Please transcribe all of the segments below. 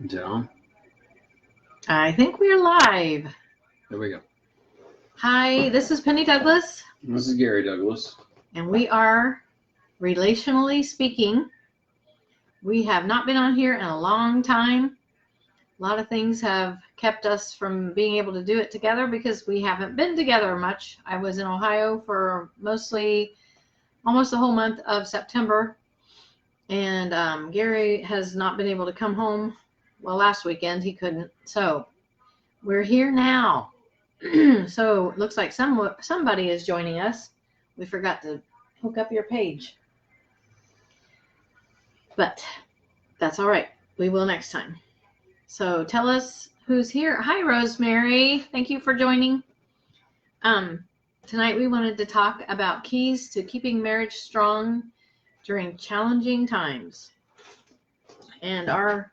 Down. I think we're live. There we go. Hi, this is Penny Douglas, This is Gary Douglas. and we are Relationally Speaking. We have not been on here in a long time. A lot of things have kept us from being able to do it together because we haven't been together much. I was in Ohio for almost the whole month of September, and Gary has not been able to come home. Well, last weekend he couldn't, so we're here now. So it looks like somebody is joining us. We forgot to hook up your page, but that's all right. We will next time. So tell us who's here. Hi, Rosemary. Thank you for joining. Tonight we wanted to talk about keys to keeping marriage strong during challenging times. And our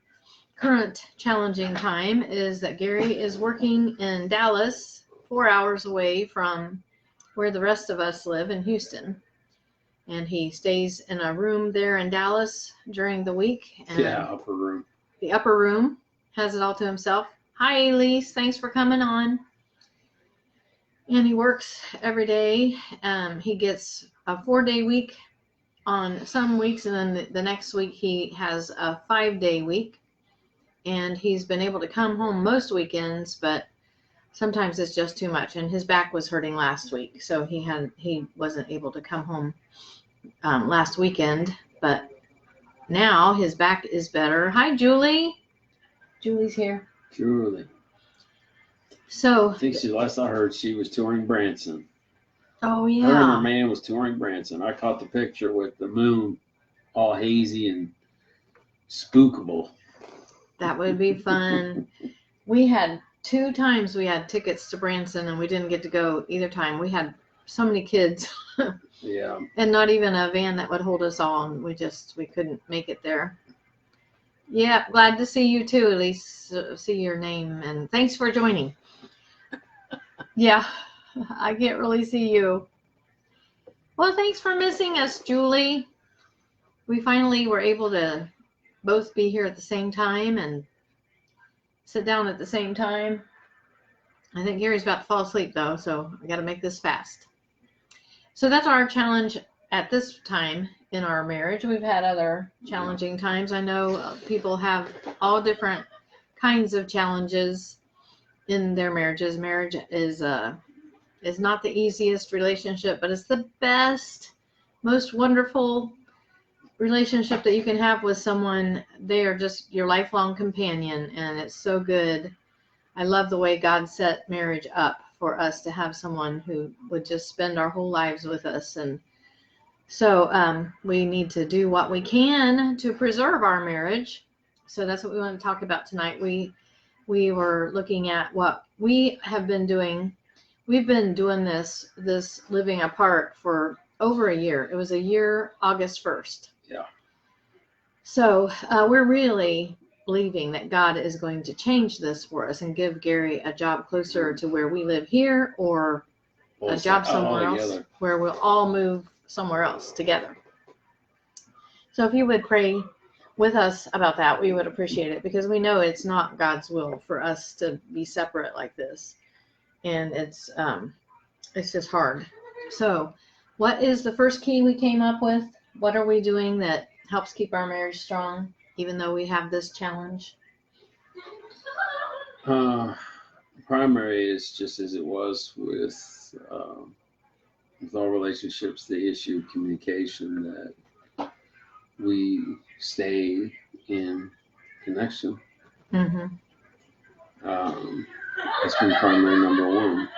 current challenging time is that Gary is working in Dallas, 4 hours away from where the rest of us live in Houston. And he stays in a room there in Dallas during the week. And upper room. The upper room has it all to himself. Hi, Elise. Thanks for coming on. And he works every day. He gets a 4-day week on some weeks, and then the next week he has a 5-day week. And he's been able to come home most weekends, but sometimes it's just too much. And his back was hurting last week, so he wasn't able to come home last weekend. But now his back is better. Hi, Julie. Julie's here. Julie. So I think last I heard she was touring Branson. Oh yeah. Her and her man was touring Branson. I caught the picture with the moon all hazy and spookable. That would be fun. We had 2 times we had tickets to Branson, and we didn't get to go either time. We had so many kids. Yeah. And not even a van that would hold us all. And we couldn't make it there. Yeah, glad to see you too, at least see your name. And thanks for joining. Yeah, I can't really see you. Well, thanks for missing us, Julie. We finally were able to both be here at the same time and sit down at the same time. I think Gary's about to fall asleep, though, so I got to make this fast. So that's our challenge at this time in our marriage. We've had other challenging times. I know people have all different kinds of challenges in their marriages. Marriage is not the easiest relationship, but it's the best, most wonderful relationship that you can have with someone. They are just your lifelong companion, and it's so good. I love the way God set marriage up for us to have someone who would just spend our whole lives with us. And so we need to do what we can to preserve our marriage. So that's what we want to talk about tonight. We were looking at what we have been doing. We've been doing this living apart for over a year. It was a year, August 1st. Yeah. So we're really believing that God is going to change this for us and give Gary a job closer to where we live here, or a job somewhere else where we'll all move somewhere else together. So if you would pray with us about that, we would appreciate it, because we know it's not God's will for us to be separate like this. And it's just hard. So what is the first key we came up with? What are we doing that helps keep our marriage strong, even though we have this challenge? Primary is just as it was with all relationships, the issue of communication, that we stay in connection. Mm-hmm. That's been primary number one.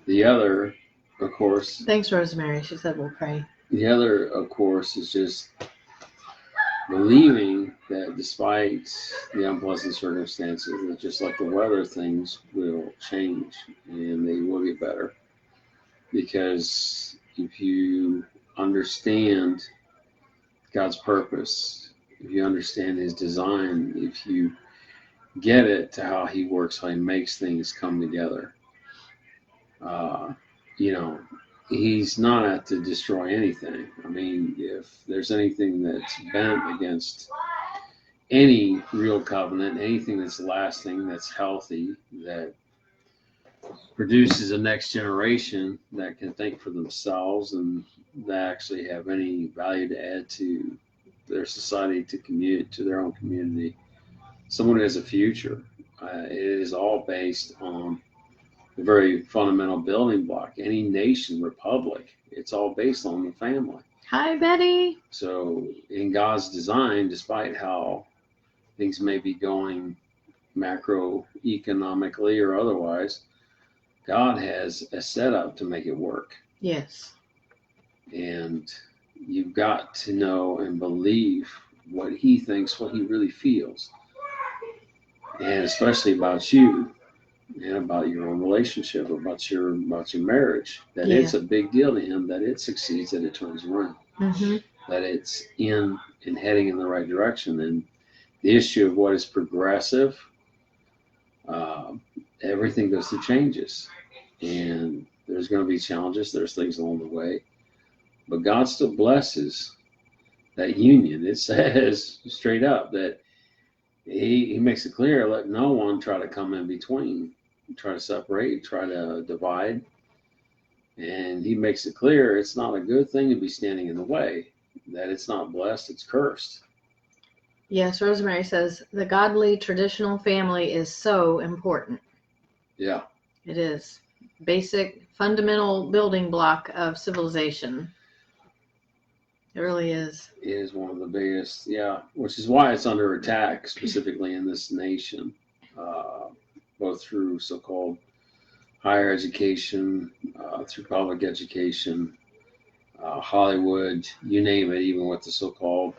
The other, of course. Thanks, Rosemary. She said we'll pray. The other, of course, is just believing that despite the unpleasant circumstances, that just like the weather, things will change and they will get better. Because if you understand God's purpose, if you understand His design, if you get it to how He works, how He makes things come together, He's not out to destroy anything. I mean, if there's anything that's bent against any real covenant, anything that's lasting, that's healthy, that produces a next generation that can think for themselves and that actually have any value to add to their society, to their own community. Someone who has a future. It is all based on a very fundamental building block. Any nation, republic, it's all based on the family. Hi, Betty. So, in God's design, despite how things may be going macroeconomically or otherwise, God has a setup to make it work. Yes. And you've got to know and believe what He thinks, what He really feels, and especially about you and about your own relationship, about your marriage. That Yeah. it's a big deal to Him, that it succeeds, that it turns around, Mm-hmm. that it's in and heading in the right direction. And the issue of what is progressive, everything goes through changes, and there's going to be challenges. There's things along the way, but God still blesses that union. It says straight up that he makes it clear, let no one try to come in between, try to separate, try to divide. And he makes it clear it's not a good thing to be standing in the way, that it's not blessed, it's cursed. Yes, Rosemary says the godly traditional family is so important. Yeah. It is. Basic, fundamental building block of civilization. It really is. It is one of the biggest, yeah, which is why it's under attack, specifically in this nation, both through so-called higher education, through public education, Hollywood, you name it, even with the so-called,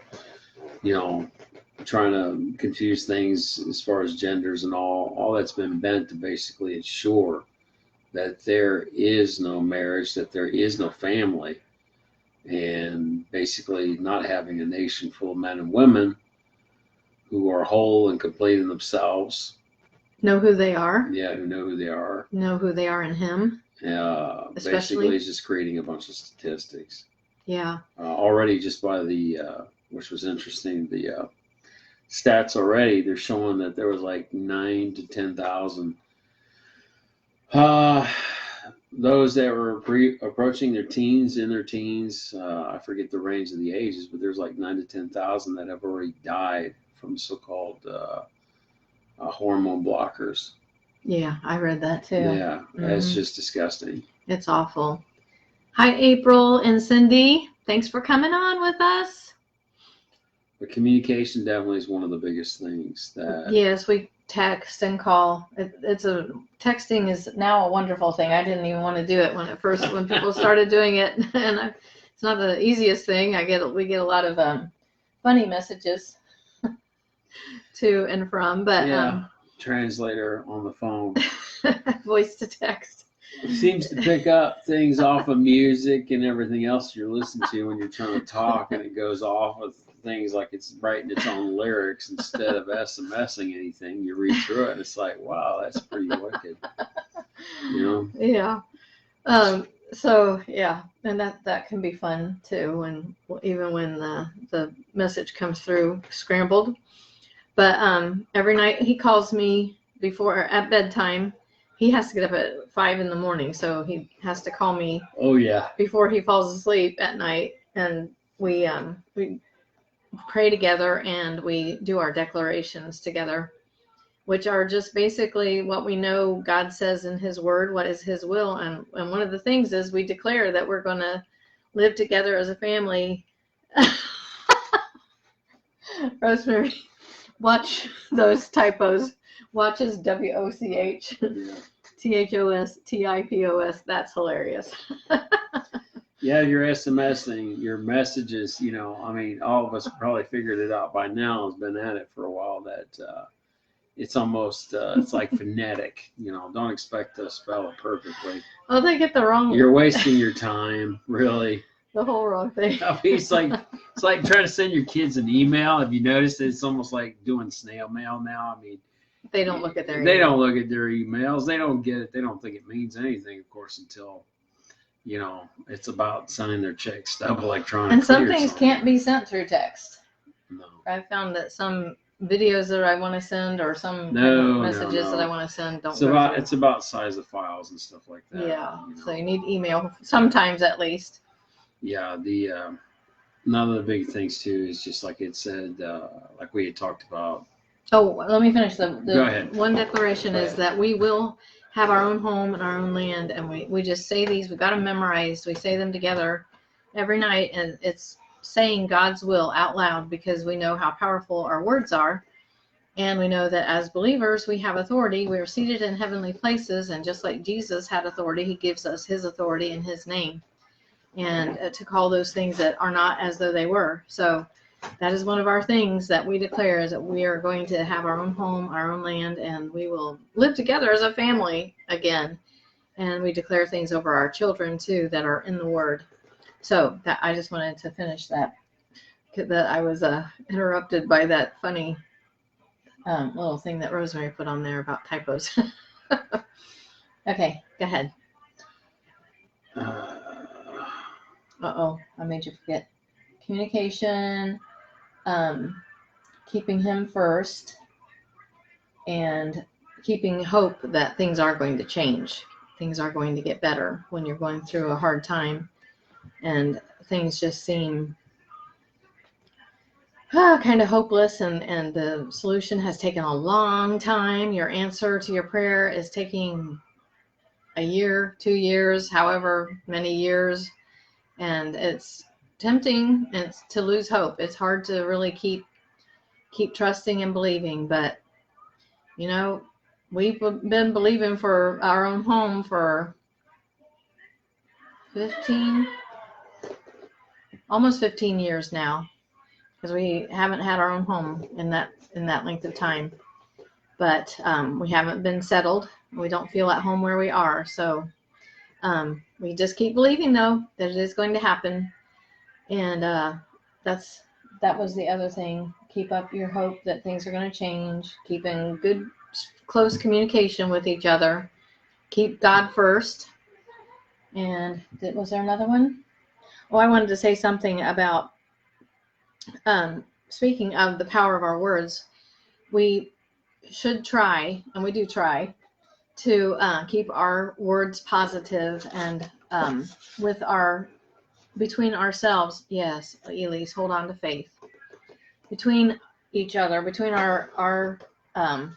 trying to confuse things as far as genders and all that's been bent to basically ensure that there is no marriage, that there is no family, and basically not having a nation full of men and women who are whole and complete in themselves. Know who they are. Yeah, who know who they are. Know who they are in Him. Basically, it's just creating a bunch of statistics. Yeah. Already, just by which was interesting, the stats already, they're showing that there was like 9 to 10,000 those that were approaching their teens, I forget the range of the ages, but there's like 9 to 10,000 that have already died from so-called hormone blockers. Yeah, I read that too. Yeah, It's just disgusting. It's awful. Hi, April and Cindy. Thanks for coming on with us. But communication definitely is one of the biggest things that. Yes, we text and call. Texting is now a wonderful thing. I didn't even want to do it when people started doing it, and it's not the easiest thing. We get a lot of funny messages to and from, but translator on the phone, voice to text. It seems to pick up things off of music and everything else you're listening to when you're trying to talk, and it goes off with things like it's writing its own lyrics instead of SMSing anything. You read through it and it's like, wow, that's pretty wicked. Yeah. So yeah, and that can be fun too, and even when the message comes through scrambled. But every night he calls me at bedtime. He has to get up at 5 a.m, so he has to call me. Oh yeah. Before he falls asleep at night, and we pray together and we do our declarations together, which are just basically what we know God says in His Word, what is His will, and one of the things is we declare that we're going to live together as a family. Rosemary, watch those typos. Watch is WOCH, THOS, TIPOS. That's hilarious. Yeah, you're SMSing your messages. All of us probably figured it out by now. Has been at it for a while. That it's almost it's like phonetic. Don't expect to spell it perfectly. Oh, they get the wrong. You're wasting your time, really. The whole wrong thing. It's like trying to send your kids an email. Have you noticed it's almost like doing snail mail now? They don't look at their. They don't look at their emails. They don't get it. They don't think it means anything, of course, until it's about sending their checks stub electronically. And some things can't be sent through text. No. I found that some videos that I want to send or some No, messages that I no. want to send don't It's go about through. it's about size of files and stuff like that. Yeah, You know. so you need email sometimes at least. Yeah, the another big things too is just like it said, like we had talked about. Oh, let me finish. Go The ahead. one declaration Go is ahead. that we will have our own home and our own land, and we just say these. We got them memorized. We say them together every night, and it's saying God's will out loud because we know how powerful our words are, and we know that as believers we have authority. We are seated in heavenly places, and just like Jesus had authority, He gives us His authority in His name, and to call those things that are not as though they were. So that is one of our things that we declare, is that we are going to have our own home, our own land, and we will live together as a family again. And we declare things over our children too that are in the Word. So that I just wanted to finish that. That I was interrupted by that funny little thing that Rosemary put on there about typos. Okay, go ahead. Uh-oh, I made you forget. Communication, keeping Him first, and keeping hope that things are going to change. Things are going to get better when you're going through a hard time and things just seem kind of hopeless, and the solution has taken a long time. Your answer to your prayer is taking a year, 2 years, however many years, and it's tempting to lose hope. It's hard to really keep trusting and believing, but you know, we've been believing for our own home for almost 15 years now, because we haven't had our own home in that length of time. But we haven't been settled. We don't feel at home where we are. So we just keep believing, though, that it is going to happen. And that was the other thing. Keep up your hope that things are going to change. Keep in good, close communication with each other. Keep God first. And was there another one? Oh, I wanted to say something about, speaking of the power of our words, we should try, and we do try, to keep our words positive and with between ourselves. Yes, Elise, hold on to faith. Between each other, between our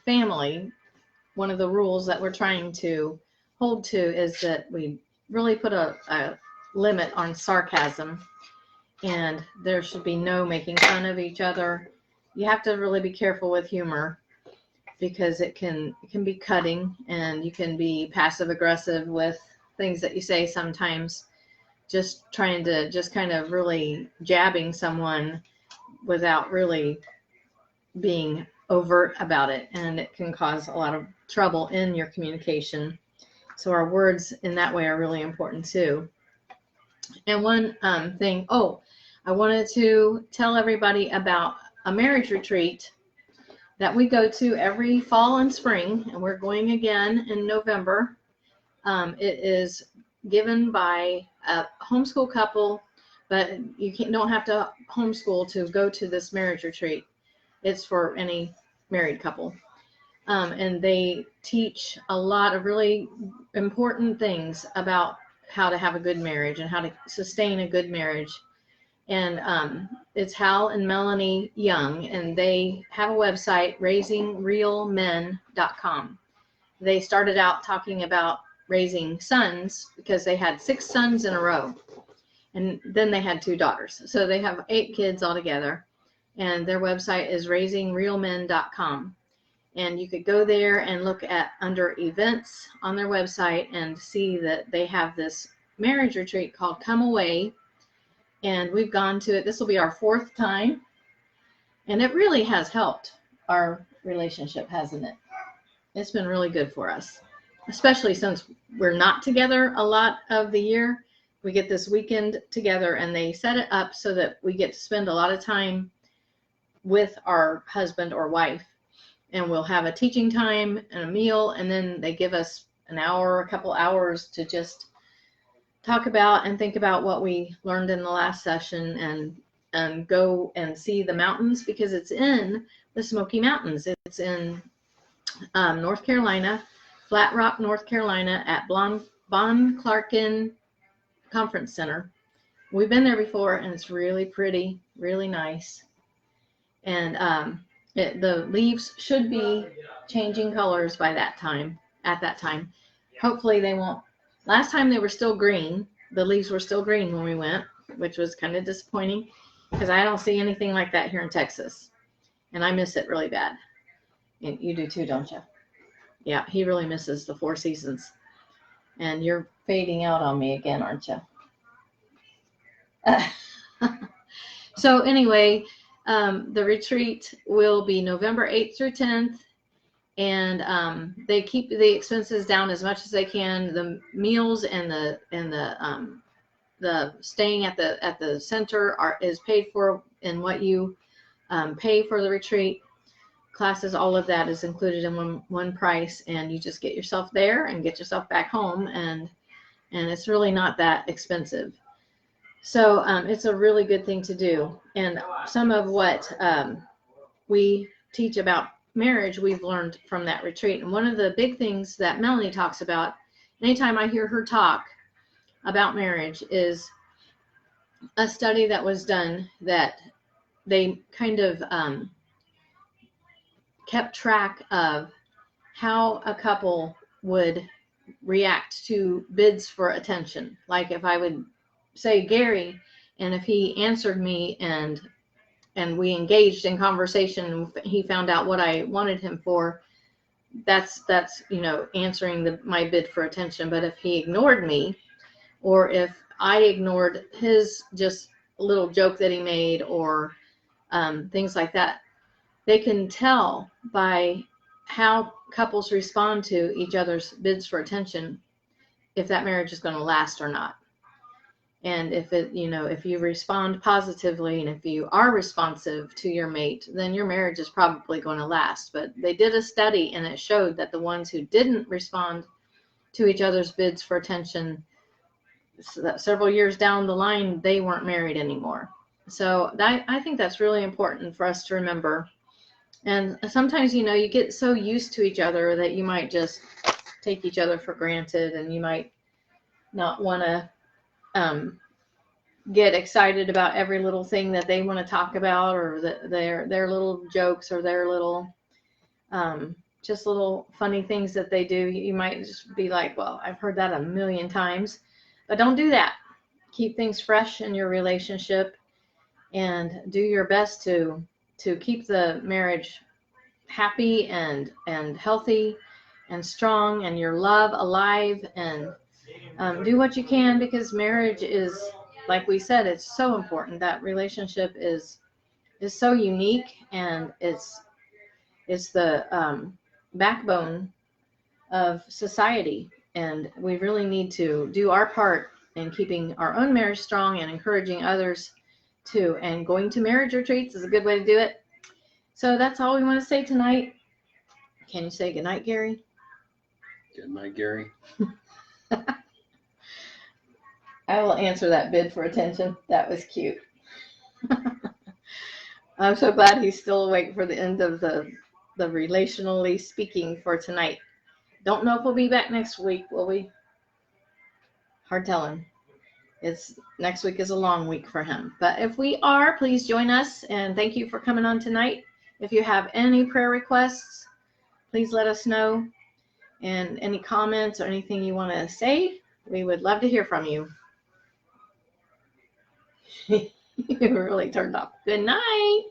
family, one of the rules that we're trying to hold to is that we really put a limit on sarcasm, and there should be no making fun of each other. You have to really be careful with humor, because it can be cutting, and you can be passive aggressive with things that you say sometimes, just trying to just kind of really jabbing someone without really being overt about it, and it can cause a lot of trouble in your communication. So our words in that way are really important too. And one thing, I wanted to tell everybody about a marriage retreat that we go to every fall and spring, and we're going again in November. It is given by a homeschool couple, but you don't have to homeschool to go to this marriage retreat. It's for any married couple. And they teach a lot of really important things about how to have a good marriage and how to sustain a good marriage. And it's Hal and Melanie Young, and they have a website, raisingrealmen.com. They started out talking about raising sons because they had 6 sons in a row, and then they had 2 daughters. So they have 8 kids altogether, and their website is raisingrealmen.com. And you could go there and look at under events on their website and see that they have this marriage retreat called Come Away. And we've gone to it. This will be our 4th time. And it really has helped our relationship, hasn't it? It's been really good for us, especially since we're not together a lot of the year. We get this weekend together, and they set it up so that we get to spend a lot of time with our husband or wife. And we'll have a teaching time and a meal, and then they give us an hour, a couple hours to just talk about and think about what we learned in the last session, and and go and see the mountains, because it's in the Smoky Mountains. It's in North Carolina, Flat Rock, North Carolina, at Bon Clarkin Conference Center. We've been there before, and it's really pretty, really nice. And the leaves should be changing colors by that time. At that time, hopefully they won't. Last time they were still green. The leaves were still green when we went, which was kind of disappointing, because I don't see anything like that here in Texas, and I miss it really bad. And you do too, don't you? Yeah, he really misses the four seasons. And you're fading out on me again, aren't you? So anyway, the retreat will be November 8th through 10th, and they keep the expenses down as much as they can. The meals and the staying at the center is paid for in what you pay for the retreat. Classes, all of that is included in one price, and you just get yourself there and get yourself back home, and it's really not that expensive. So it's a really good thing to do. And some of what we teach about marriage, we've learned from that retreat. And one of the big things that Melanie talks about, anytime I hear her talk about marriage, is a study that was done that they kind of kept track of how a couple would react to bids for attention. Like if I would say Gary, and if he answered me and we engaged in conversation, he found out what I wanted him for, that's answering my bid for attention. But if he ignored me, or if I ignored his just little joke that he made, or things like that, they can tell by how couples respond to each other's bids for attention if that marriage is going to last or not. And if you respond positively, and if you are responsive to your mate, then your marriage is probably going to last. But they did a study, and it showed that the ones who didn't respond to each other's bids for attention, several years down the line, they weren't married anymore. So I think that's really important for us to remember. And sometimes, you get so used to each other that you might just take each other for granted, and you might not want to get excited about every little thing that they want to talk about, or their little jokes, or their little just little funny things that they do. You might just be like, well, I've heard that a million times. But don't do that. Keep things fresh in your relationship, and do your best to keep the marriage happy and healthy and strong, and your love alive, and do what you can, because marriage is, like we said, it's so important. That relationship is so unique, and it's the backbone of society, and we really need to do our part in keeping our own marriage strong and encouraging others too. And going to marriage retreats is a good way to do it. So that's all we want to say tonight. Can you say good night, Gary? Good night, Gary. I will answer that bid for attention. That was cute. I'm so glad he's still awake for the end of the relationally speaking for tonight. Don't know if we'll be back next week, will we? Hard telling. Next week is a long week for him. But if we are, please join us, and thank you for coming on tonight. If you have any prayer requests, please let us know. And any comments or anything you want to say, we would love to hear from you. You really turned off. Good night.